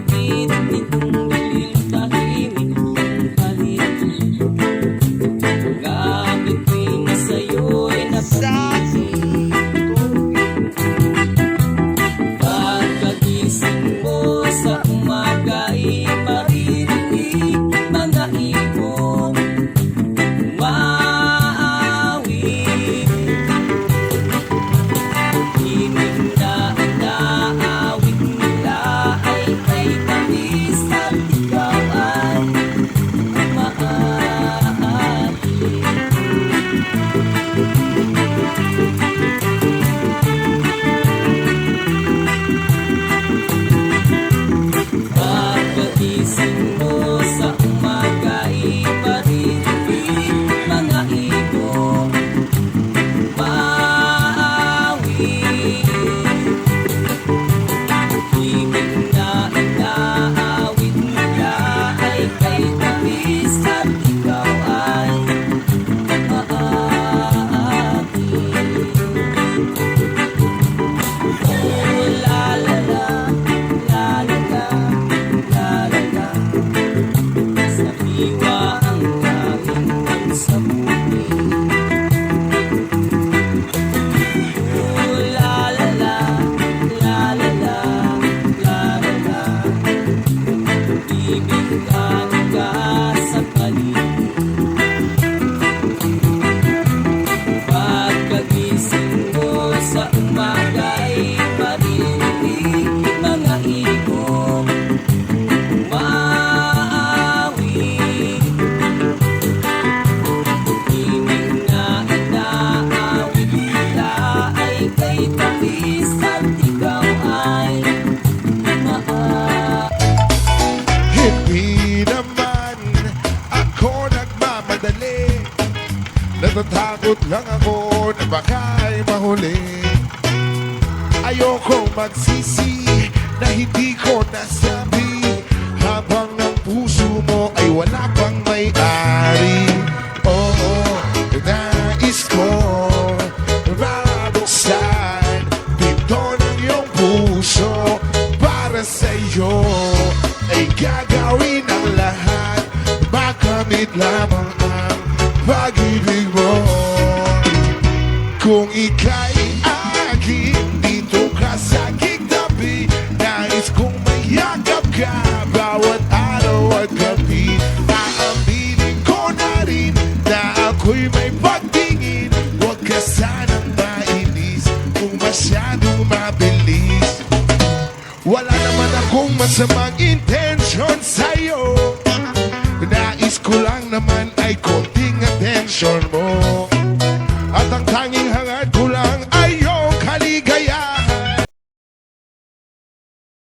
maririnig kong dalil tahimik ang palit. Gamit ko'y nasa'yo'y napatisip. Pagkagising mo sa umaga'y maririnig mga ibon umaawit. Himig na inaawit nila ay kay tamis at ikaw ay umaawit. Pagkagising mo sa umaga'y maririnig mga ibon umaawit. Himig na inaawit nila ay kay tamis at ikaw ay umaawit. Oh, la la la, la la la, la la la. Sa diwa ang kahingan sa buhay. Oh, la la la, la la la, la la la. Ibigyan ka sa paligid. Pagkagising mo sa umaga'y maririnig mga ibon umaawit. Himig na inaawit nila ay kay tamis at ikaw ay umaawit. Hindi naman ako nagmamadali. Natatakot lang ako na baka'y mahuli. Ayokong magsisi na hindi ko nasabi, habang ang puso mo ay wala pang may-ari. Oo, nais ko mabuksan pinto ng iyong puso. Para sa'yo ay gagawin ang lahat, makamit lamang ang pag-ibig mo. Kung ika'y akin, dito ka sa aking tabi. Nais kong mayakap ka bawat araw at gabi. Aaminin ko na rin na ako'y may pagtingin. Huwag ka sanang mainis kung masyadong mabilis. Wala naman akong masamang intensyon sa'yo. Nais ko lang naman ay konting atensyon mo. At ang tanging